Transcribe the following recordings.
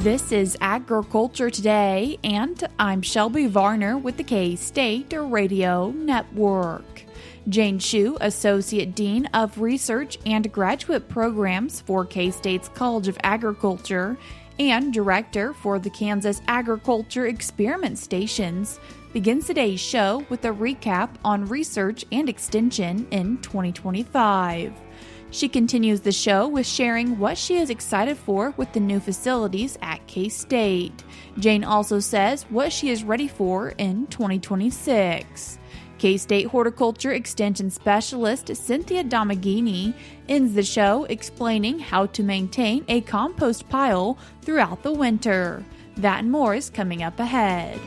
This is Agriculture Today, and I'm Shelby Varner with the K-State Radio Network. Jane Schuh, Associate Dean of Research and Graduate Programs for K-State's College of Agriculture and Director for the Kansas Agriculture Experiment Stations, begins today's show with a recap on research and extension in 2025. She continues the show with sharing what she is excited for with the new facilities at K-State. Jane also says what she is ready for in 2026. K-State Horticulture Extension Specialist Cynthia Domenghini ends the show explaining how to maintain a compost pile throughout the winter. That and more is coming up ahead.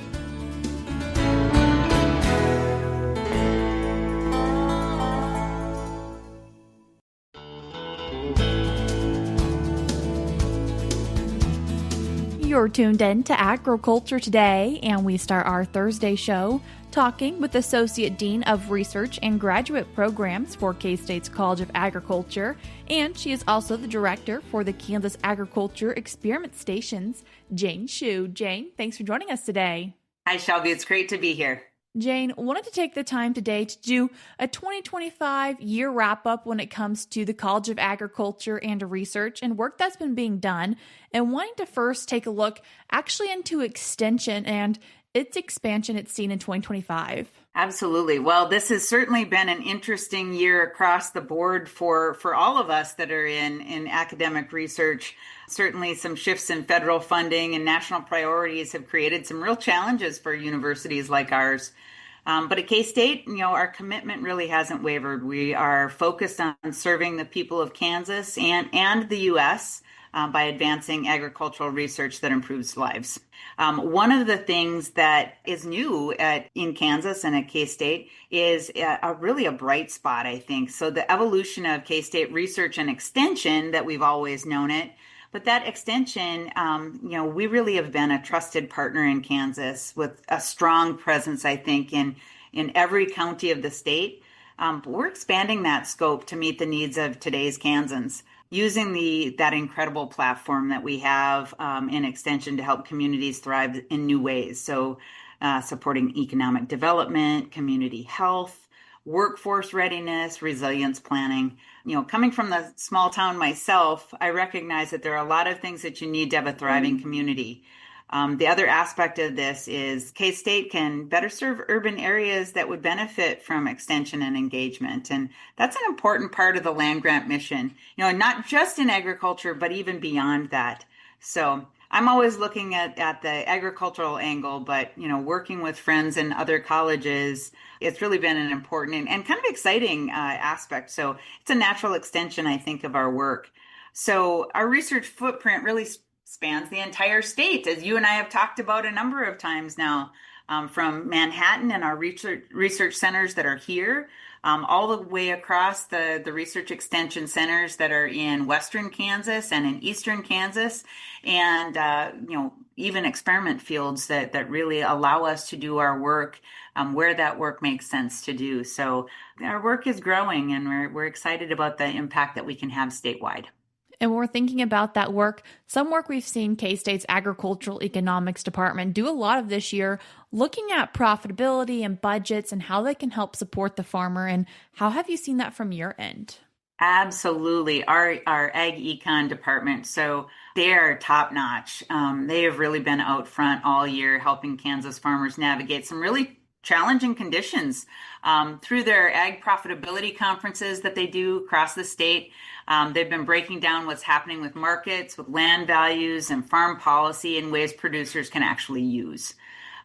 You're tuned in to Agriculture Today, and we start our Thursday show talking with Associate Dean of Research and Graduate Programs for K-State's College of Agriculture, and she is also the Director for the Kansas Agriculture Experiment Stations, Jane Schuh. Jane, thanks for joining us today. Hi, Shelby. It's great to be here. Jane, wanted to take the time today to do a 2025 year wrap-up when it comes to the College of Agriculture and Research and work that's been being done, and wanting to first take a look actually into extension and its expansion it's seen in 2025. Absolutely. Well, this has certainly been an interesting year across the board for all of us that are in academic research. Certainly some shifts in federal funding and national priorities have created some real challenges for universities like ours. But at K-State, our commitment really hasn't wavered. We are focused on serving the people of Kansas and the U.S. By advancing agricultural research that improves lives. One of the things that is new in Kansas and at K-State is really a bright spot, I think. So the evolution of K-State research and extension that we've always known it, but that extension, we really have been a trusted partner in Kansas with a strong presence, I think, in every county of the state. But we're expanding that scope to meet the needs of today's Kansans, using that incredible platform that we have in extension to help communities thrive in new ways. So supporting economic development, community health, workforce readiness, resilience planning. Coming from the small town myself, I recognize that there are a lot of things that you need to have a thriving community. The other aspect of this is K-State can better serve urban areas that would benefit from extension and engagement. And that's an important part of the land grant mission, not just in agriculture, but even beyond that. So I'm always looking at the agricultural angle, but, working with friends in other colleges, it's really been an important and kind of exciting aspect. So it's a natural extension, I think, of our work. So our research footprint really spans the entire state, as you and I have talked about a number of times now, from Manhattan and our research centers that are here, all the way across the research extension centers that are in Western Kansas and in Eastern Kansas, and even experiment fields that really allow us to do our work where that work makes sense to do. So our work is growing, and we're excited about the impact that we can have statewide. And when we're thinking about that work, some work we've seen K-State's Agricultural Economics Department do a lot of this year, looking at profitability and budgets and how they can help support the farmer. And how have you seen that from your end? Absolutely. Our ag econ department, so they are top notch. They have really been out front all year helping Kansas farmers navigate some really challenging conditions through their ag profitability conferences that they do across the state. They've been breaking down what's happening with markets, with land values and farm policy in ways producers can actually use.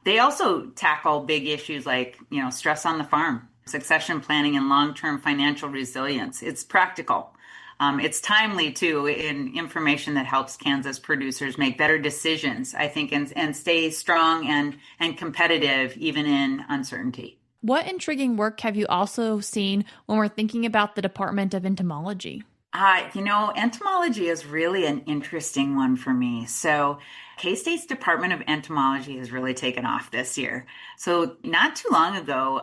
They also tackle big issues like, stress on the farm, succession planning, and long-term financial resilience. It's practical. It's timely, too, in information that helps Kansas producers make better decisions, I think, and stay strong and competitive even in uncertainty. What intriguing work have you also seen when we're thinking about the Department of Entomology? Entomology is really an interesting one for me. So K-State's Department of Entomology has really taken off this year. So not too long ago,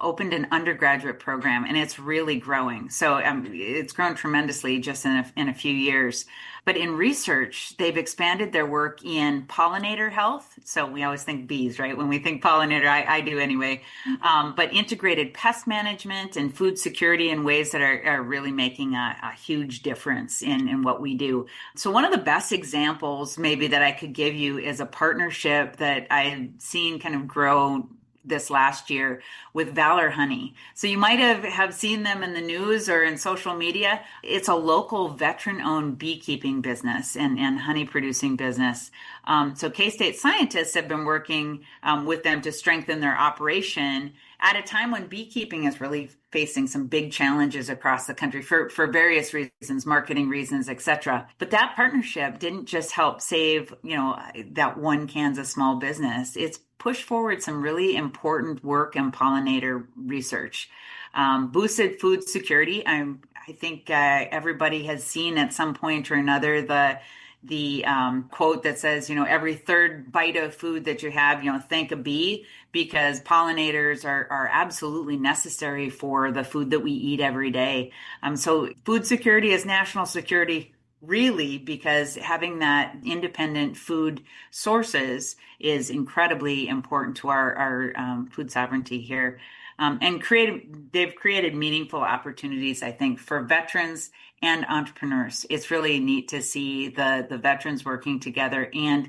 opened an undergraduate program, and it's really growing. So it's grown tremendously just in a few years. But in research, they've expanded their work in pollinator health. So we always think bees, right? When we think pollinator, I do anyway. But integrated pest management and food security in ways that are really making a huge difference in what we do. So one of the best examples maybe that I could give you is a partnership that I've seen kind of grow this last year with Valor Honey. So you might have seen them in the news or in social media. It's a local veteran-owned beekeeping business and honey producing business. So K-State scientists have been working with them to strengthen their operation at a time when beekeeping is really facing some big challenges across the country for various reasons, marketing reasons, et cetera. But that partnership didn't just help save, that one Kansas small business. It's pushed forward some really important work in pollinator research. Boosted food security. I think everybody has seen at some point or another the quote that says, every third bite of food that you have, thank a bee, because pollinators are absolutely necessary for the food that we eat every day. So food security is national security, really, because having that independent food sources is incredibly important to our food sovereignty here. And they've created meaningful opportunities, I think, for veterans and entrepreneurs. It's really neat to see the veterans working together and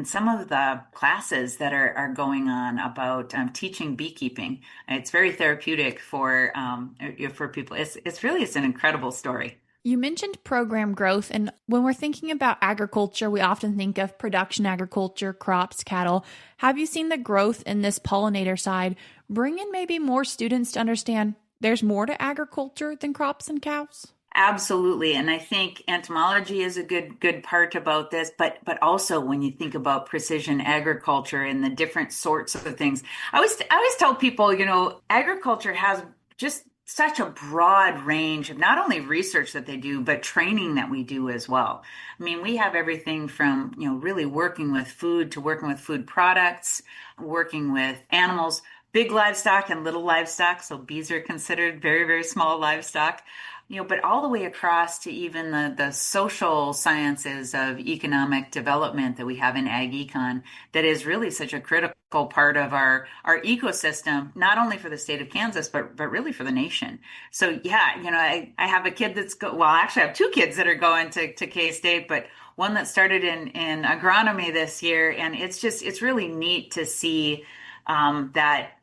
some of the classes that are going on about teaching beekeeping. It's very therapeutic for people. It's an incredible story. You mentioned program growth, and when we're thinking about agriculture, we often think of production agriculture, crops, cattle. Have you seen the growth in this pollinator side bring in maybe more students to understand there's more to agriculture than crops and cows? Absolutely. And I think entomology is a good part about this, but also when you think about precision agriculture and the different sorts of things, I always tell people, agriculture has just such a broad range of not only research that they do, but training that we do as well. I mean, we have everything from, really working with food to working with food products, working with animals, big livestock and little livestock. So bees are considered very, very small livestock. But all the way across to even the social sciences of economic development that we have in ag econ, that is really such a critical part of our ecosystem, not only for the state of Kansas, but really for the nation. So yeah, I have a kid actually I have two kids that are going to K-State, but one that started in agronomy this year. And it's really neat to see that,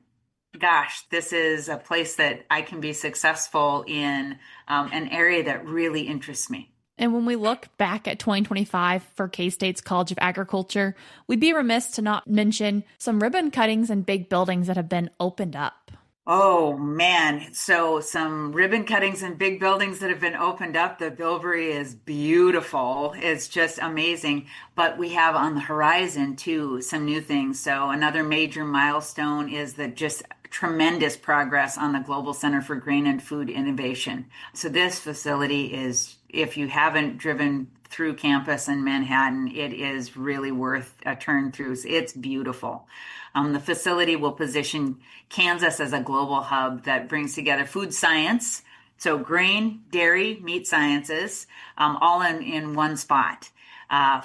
gosh, this is a place that I can be successful in, an area that really interests me. And when we look back at 2025 for K-State's College of Agriculture, we'd be remiss to not mention some ribbon cuttings and big buildings that have been opened up. Oh man, so some ribbon cuttings and big buildings that have been opened up. The Bilberry is beautiful. It's just amazing. But we have on the horizon too some new things. So another major milestone is the just tremendous progress on the Global Center for Grain and Food Innovation. So this facility is, if you haven't driven through campus in Manhattan, it is really worth a turn through. It's beautiful. The facility will position Kansas as a global hub that brings together food science, so grain, dairy, meat sciences, all in one spot.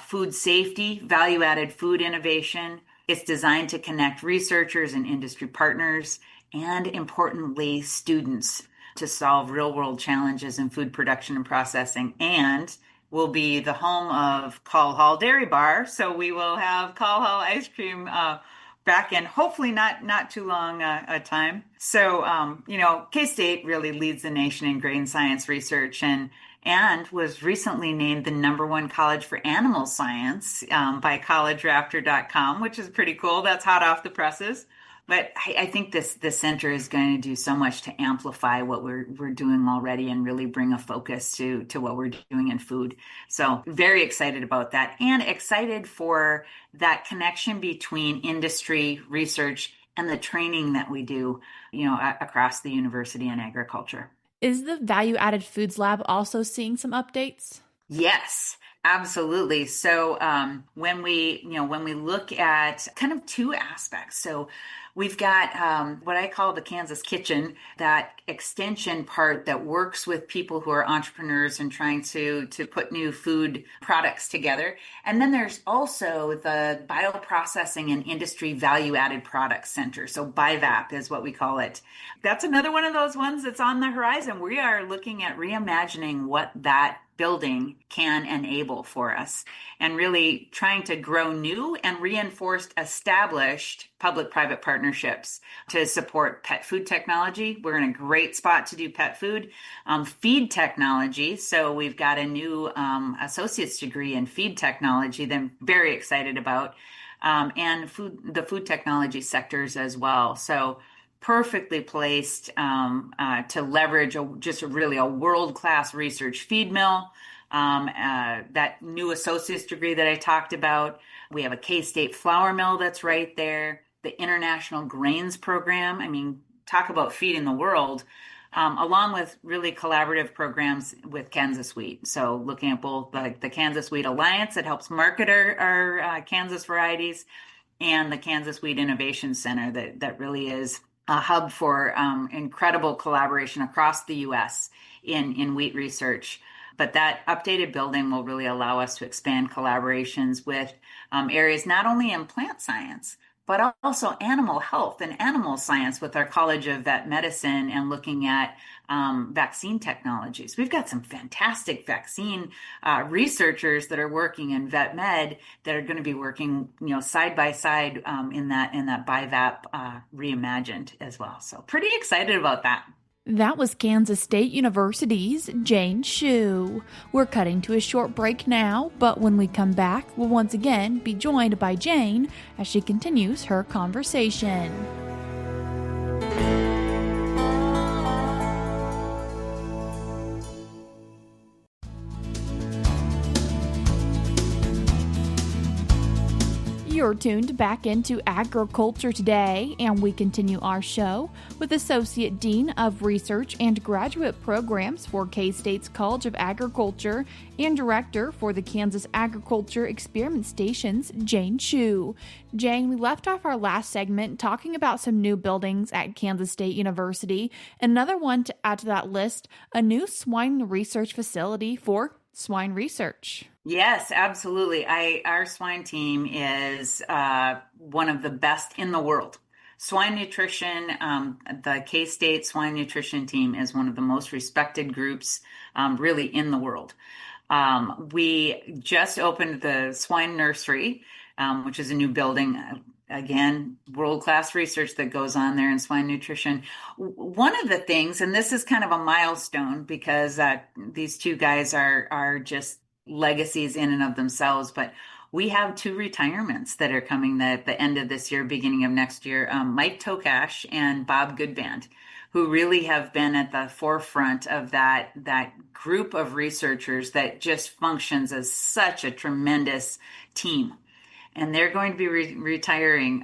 Food safety, value-added food innovation. It's designed to connect researchers and industry partners, and importantly, students, to solve real-world challenges in food production and processing, and will be the home of Call Hall Dairy Bar. So we will have Call Hall ice cream back in hopefully not too long a time. So, K-State really leads the nation in grain science research and was recently named the #1 college for animal science by collegeraptor.com, which is pretty cool. That's hot off the presses. But I think this center is going to do so much to amplify what we're doing already and really bring a focus to what we're doing in food. So very excited about that, and excited for that connection between industry, research, and the training that we do, across the university and agriculture. Is the Value Added Foods Lab also seeing some updates? Yes. Absolutely. So when we look at kind of two aspects, so we've got what I call the Kansas Kitchen, that extension part that works with people who are entrepreneurs and trying to put new food products together. And then there's also the Bioprocessing and Industry Value Added Products Center. So BIVAP is what we call it. That's another one of those ones that's on the horizon. We are looking at reimagining what that building can enable for us and really trying to grow new and reinforced established public-private partnerships to support pet food technology. We're in a great spot to do pet food, feed technology. So we've got a new associate's degree in feed technology that I'm very excited about, and the food technology sectors as well. So perfectly placed to leverage just really a world-class research feed mill. That new associate's degree that I talked about. We have a K-State flour mill that's right there. The International Grains Program. I mean, talk about feeding the world, along with really collaborative programs with Kansas Wheat. So looking at both the Kansas Wheat Alliance that helps market our Kansas varieties, and the Kansas Wheat Innovation Center that really is a hub for incredible collaboration across the U.S. in wheat research. But that updated building will really allow us to expand collaborations with areas not only in plant science, but also animal health and animal science with our College of Vet Medicine and looking at vaccine technologies. We've got some fantastic vaccine researchers that are working in vet med that are going to be working, side by side in that BIVAP reimagined as well. So pretty excited about that. That was Kansas State University's Jane Schuh. We're cutting to a short break now, but when we come back, we'll once again be joined by Jane as she continues her conversation. You're tuned back into Agriculture Today, and we continue our show with Associate Dean of Research and Graduate Programs for K-State's College of Agriculture and Director for the Kansas Agriculture Experiment Stations, Jane Schuh. Jane, we left off our last segment talking about some new buildings at Kansas State University. Another one to add to that list, a new swine research facility for swine research. Yes, absolutely. Our swine team is one of the best in the world. Swine nutrition, the K-State swine nutrition team is one of the most respected groups really in the world. We just opened the swine nursery, which is a new building. Again, world-class research that goes on there in swine nutrition. One of the things, and this is kind of a milestone because these two guys are just legacies in and of themselves, but we have two retirements that are coming at the end of this year, beginning of next year. Mike Tokash and Bob Goodband, who really have been at the forefront of that group of researchers that just functions as such a tremendous team. And they're going to be retiring.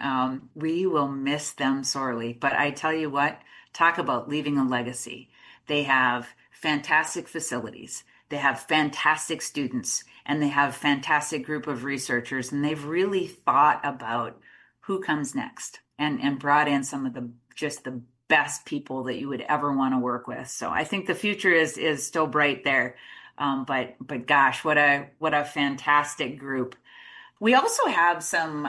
We will miss them sorely. But I tell you what, talk about leaving a legacy. They have fantastic facilities. They have fantastic students, and they have a fantastic group of researchers, and they've really thought about who comes next and brought in some of the best people that you would ever want to work with. So I think the future is still bright there. But gosh, what a fantastic group. We also have some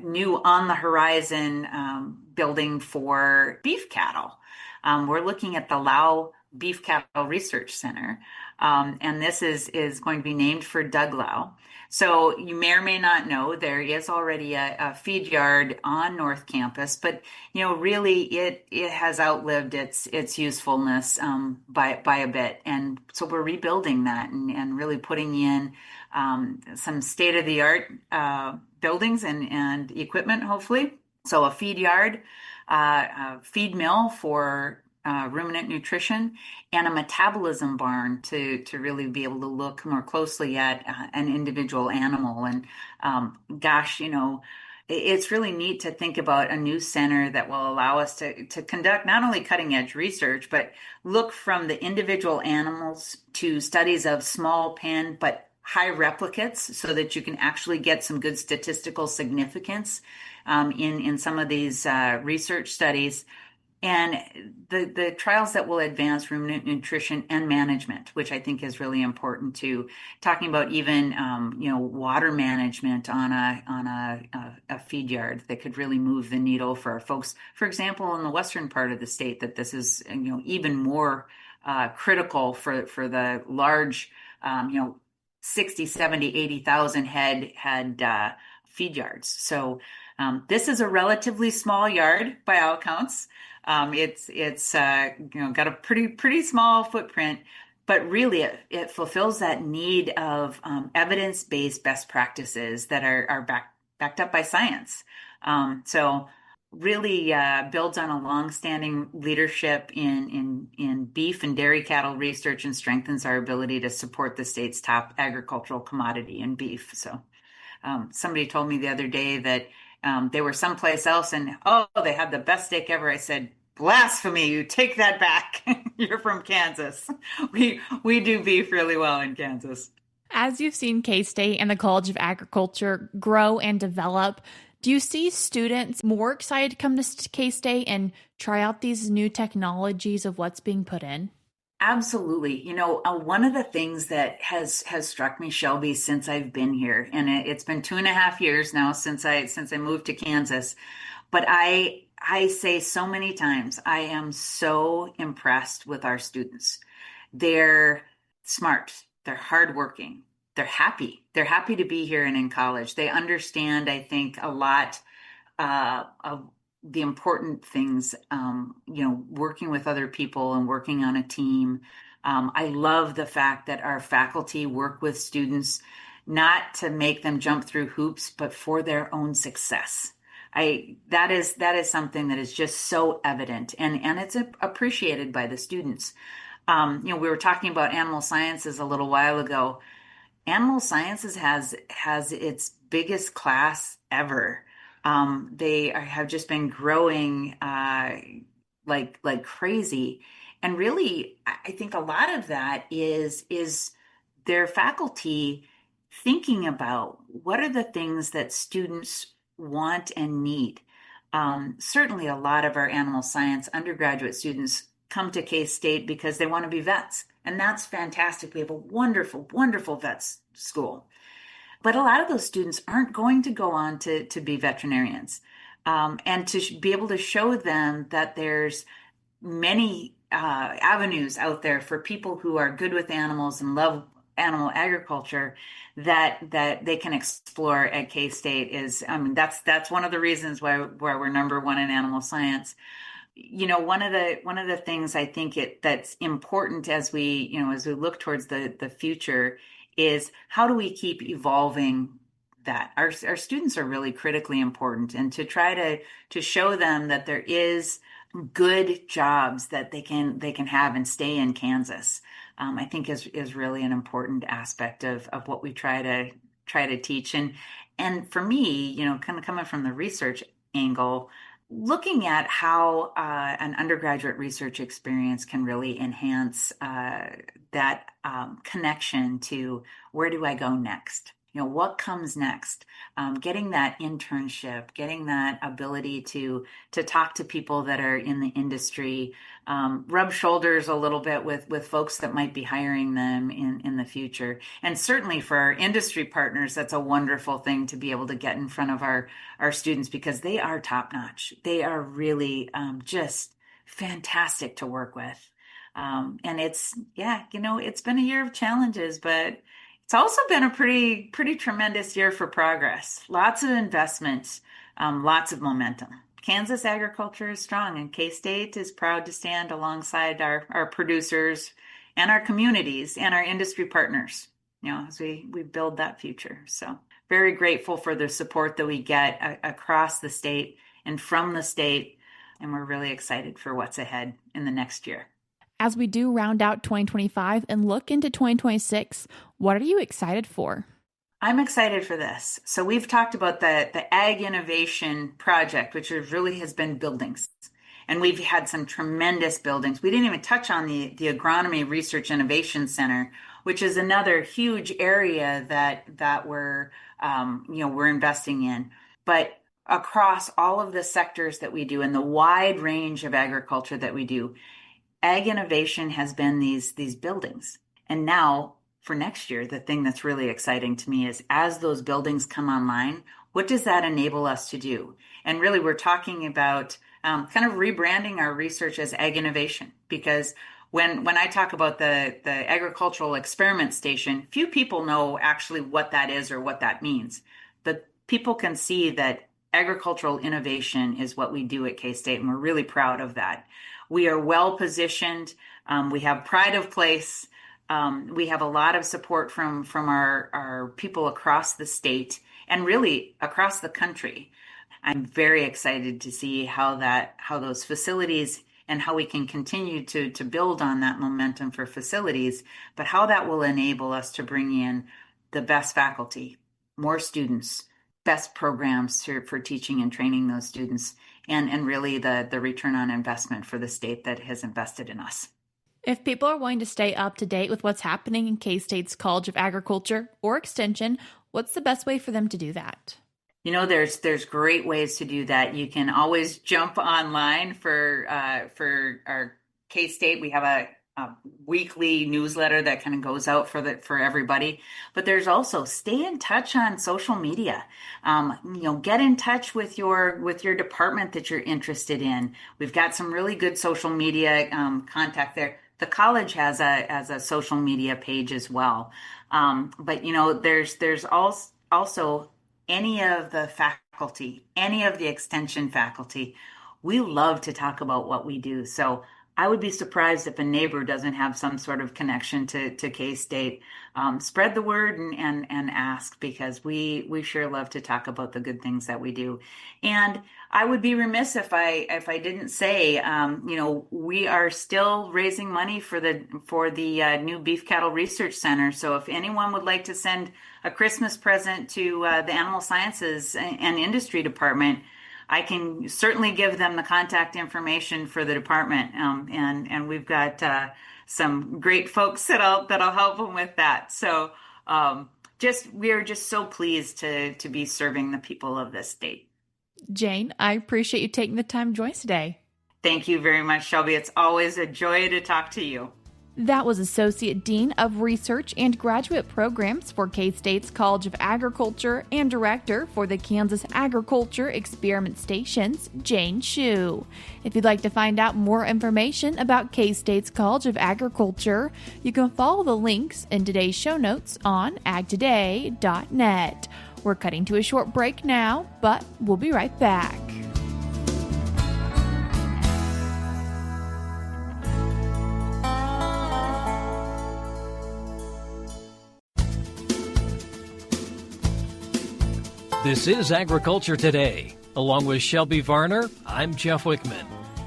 new on the horizon building for beef cattle. We're looking at the Lau Beef Cattle Research Center. And this is going to be named for Doug Lau. So you may or may not know there is already a feed yard on North Campus, but really it has outlived its usefulness by a bit, and so we're rebuilding that and really putting in some state-of-the-art buildings and equipment, hopefully. So a feed yard, a feed mill for ruminant nutrition, and a metabolism barn to really be able to look more closely at an individual animal. And it's really neat to think about a new center that will allow us to conduct not only cutting edge research, but look from the individual animals to studies of small pen, but high replicates so that you can actually get some good statistical significance in some of these research studies. And the trials that will advance ruminant nutrition and management, which I think is really important too. Talking about even water management on a feed yard that could really move the needle for our folks. For example, in the western part of the state, that this is even more critical for the large 60, 70, 80,000 head feed yards. So this is a relatively small yard by all accounts. It's got a pretty small footprint, but really it fulfills that need of evidence-based best practices that are backed up by science. So really builds on a long-standing leadership in beef and dairy cattle research and strengthens our ability to support the state's top agricultural commodity in beef. So somebody told me the other day that they were someplace else and, oh, they had the best steak ever. I said, blasphemy, you take that back. You're from Kansas. We do beef really well in Kansas. As you've seen K-State and the College of Agriculture grow and develop, do you see students more excited to come to K-State and try out these new technologies of what's being put in? Absolutely. One of the things that has struck me, Shelby, since I've been here, and it's been 2.5 years now since I moved to Kansas, but I say so many times, I am so impressed with our students. They're smart, they're hardworking, they're happy. They're happy to be here and in college. They understand, I think, a lot of the important things, working with other people and working on a team. I love the fact that our faculty work with students not to make them jump through hoops, but for their own success. That is something that is just so evident, and it's appreciated by the students. We were talking about animal sciences a little while ago. Animal sciences has its biggest class ever. They have just been growing like crazy, and really, I think a lot of that is their faculty thinking about what are the things that students want and need. Certainly, a lot of our animal science undergraduate students come to K-State because they want to be vets, and that's fantastic. We have a wonderful, wonderful vets school. But a lot of those students aren't going to go on to be veterinarians. And to be able to show them that there's many avenues out there for people who are good with animals and love animal agriculture that they can explore at K-State that's one of the reasons why we're number one in animal science. One of the things I think that's important as we look towards the future is how do we keep evolving that? Our students are really critically important, and to try to show them that there is good jobs that they can have and stay in Kansas, I think is really an important aspect of what we try to teach. And for me, kind of coming from the research angle, looking at how an undergraduate research experience can really enhance that connection to where do I go next? What comes next? Getting that internship, getting that ability to talk to people that are in the industry, rub shoulders a little bit with folks that might be hiring them in the future. And certainly for our industry partners, that's a wonderful thing to be able to get in front of our students because they are top notch. They are really just fantastic to work with. And it's been a year of challenges, but it's also been a pretty tremendous year for progress. Lots of investments, lots of momentum. Kansas agriculture is strong, and K-State is proud to stand alongside our producers and our communities and our industry partners, as we build that future. So very grateful for the support that we get across the state and from the state, and we're really excited for what's ahead in the next year. As we do round out 2025 and look into 2026, what are you excited for? I'm excited for this. So we've talked about the Ag Innovation Project, which really has been buildings. And we've had some tremendous buildings. We didn't even touch on the Agronomy Research Innovation Center, which is another huge area that we're investing in. But across all of the sectors that we do and the wide range of agriculture that we do, ag innovation has been these buildings. And now for next year, the thing that's really exciting to me is as those buildings come online, what does that enable us to do? And really, we're talking about kind of rebranding our research as ag innovation, because when I talk about the agricultural experiment station, few people know actually what that is or what that means. But people can see that agricultural innovation is what we do at K-State, and we're really proud of that. We are well positioned. We have pride of place. We have a lot of support from our people across the state and really across the country. I'm very excited to see how those facilities and how we can continue to build on that momentum for facilities, but how that will enable us to bring in the best faculty, more students, best programs for teaching and training those students, and really the return on investment for the state that has invested in us. If people are wanting to stay up to date with what's happening in K-State's College of Agriculture or Extension, what's the best way for them to do that? There's great ways to do that. You can always jump online for our K-State. We have a weekly newsletter that kind of goes out for everybody. But there's also stay in touch on social media. Get in touch with your department that you're interested in. We've got some really good social media contact there. The college has a social media page as well. But there's also any of the faculty, any of the extension faculty, we love to talk about what we do. So I would be surprised if a neighbor doesn't have some sort of connection to K-State. Spread the word and ask, because we sure love to talk about the good things that we do. And I would be remiss if I didn't say, we are still raising money for the new Beef Cattle Research Center. So if anyone would like to send a Christmas present to the Animal Sciences and Industry Department, I can certainly give them the contact information for the department, and we've got some great folks that'll help them with that. So we are just so pleased to be serving the people of this state. Jane, I appreciate you taking the time to join us today. Thank you very much, Shelby. It's always a joy to talk to you. That was Associate Dean of Research and Graduate Programs for K-State's College of Agriculture and Director for the Kansas Agriculture Experiment Stations, Jane Schuh. If you'd like to find out more information about K-State's College of Agriculture, you can follow the links in today's show notes on ag.k-state.edu. We're cutting to a short break now, but we'll be right back. This is Agriculture Today. Along with Shelby Varner, I'm Jeff Wickman.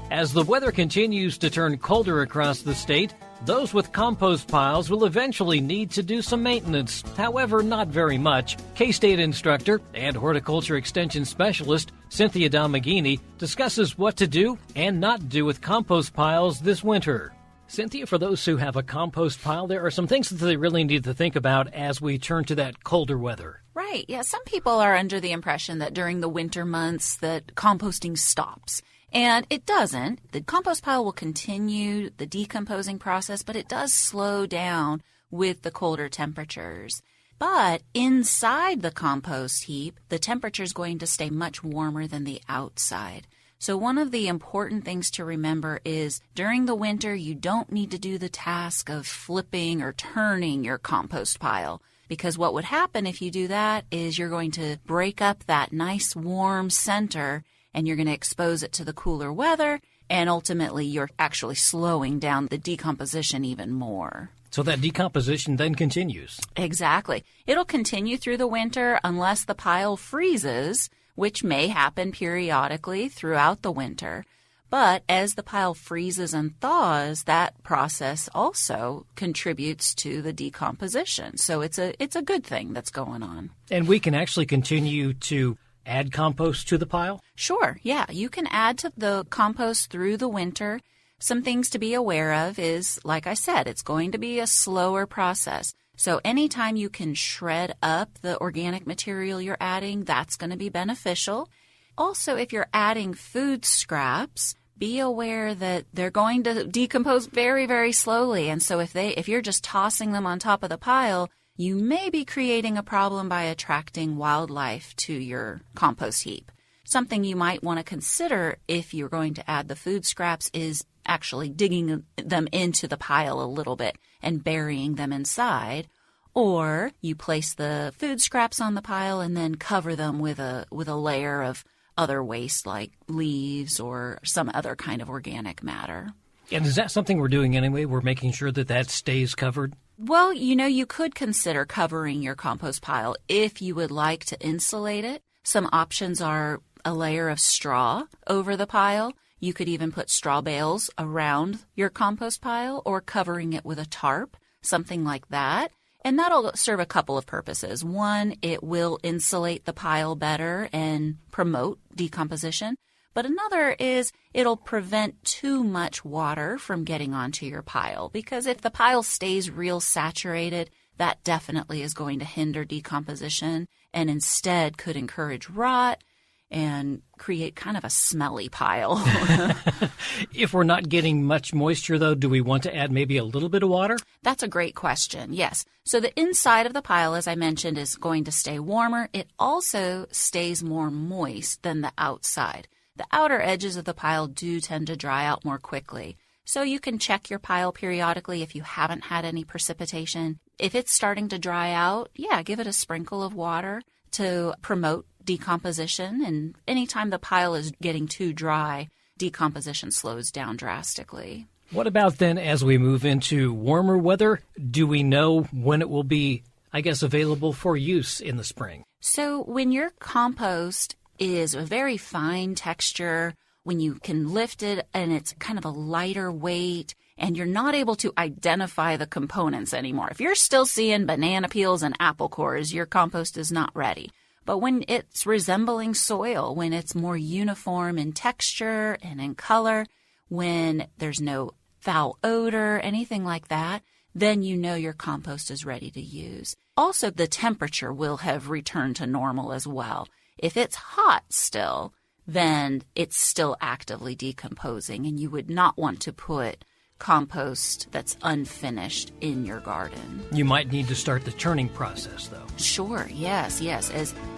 As the weather continues to turn colder across the state, those with compost piles will eventually need to do some maintenance. However, not very much. K-State instructor and horticulture extension specialist Cynthia Domenghini discusses what to do and not do with compost piles this winter. Cynthia, for those who have a compost pile, there are some things that they really need to think about as we turn to that colder weather. Right. Yeah, some people are under the impression that during the winter months that composting stops. And it doesn't. The compost pile will continue the decomposing process, but it does slow down with the colder temperatures. But inside the compost heap, the temperature is going to stay much warmer than the outside. So one of the important things to remember is during the winter, you don't need to do the task of flipping or turning your compost pile, because what would happen if you do that is you're going to break up that nice warm center and you're going to expose it to the cooler weather, and ultimately you're actually slowing down the decomposition even more. So that decomposition then continues. Exactly. It'll continue through the winter unless the pile freezes, which may happen periodically throughout the winter. But as the pile freezes and thaws, that process also contributes to the decomposition. So it's a good thing that's going on. And we can actually continue to add compost to the pile? Sure, yeah. You can add to the compost through the winter. Some things to be aware of is, like I said, it's going to be a slower process. So anytime you can shred up the organic material you're adding, that's going to be beneficial. Also, if you're adding food scraps, be aware that they're going to decompose very, very slowly. And so if you're just tossing them on top of the pile, you may be creating a problem by attracting wildlife to your compost heap. Something you might want to consider if you're going to add the food scraps is actually digging them into the pile a little bit and burying them inside. Or you place the food scraps on the pile and then cover them with a layer of other waste like leaves or some other kind of organic matter. And is that something we're doing anyway? We're making sure that stays covered? Well, you could consider covering your compost pile if you would like to insulate it. Some options are a layer of straw over the pile. You could even put straw bales around your compost pile or covering it with a tarp, something like that. And that'll serve a couple of purposes. One, it will insulate the pile better and promote decomposition. But another is it'll prevent too much water from getting onto your pile, because if the pile stays real saturated, that definitely is going to hinder decomposition and instead could encourage rot and create kind of a smelly pile. If we're not getting much moisture, though, do we want to add maybe a little bit of water? That's a great question, yes. So the inside of the pile, as I mentioned, is going to stay warmer. It also stays more moist than the outside. The outer edges of the pile do tend to dry out more quickly. So you can check your pile periodically if you haven't had any precipitation. If it's starting to dry out, give it a sprinkle of water to promote decomposition. And anytime the pile is getting too dry, decomposition slows down drastically. What about then as we move into warmer weather? Do we know when it will be, available for use in the spring? So when your compost is a very fine texture, when you can lift it and it's kind of a lighter weight and you're not able to identify the components anymore. If you're still seeing banana peels and apple cores, your compost is not ready. But when it's resembling soil, when it's more uniform in texture and in color, when there's no foul odor, anything like that, then you know your compost is ready to use. Also, the temperature will have returned to normal as well. If it's hot still, then it's still actively decomposing, and you would not want to put compost that's unfinished in your garden. You might need to start the churning process, though. Sure, yes.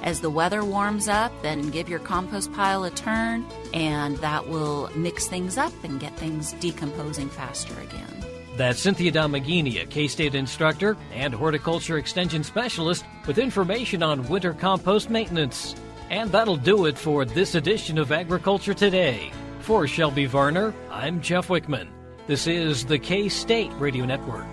As the weather warms up, then give your compost pile a turn, and that will mix things up and get things decomposing faster again. That's Cynthia Domenghini, a K-State instructor and horticulture extension specialist with information on winter compost maintenance. And that'll do it for this edition of Agriculture Today. For Shelby Varner, I'm Jeff Wickman. This is the K-State Radio Network.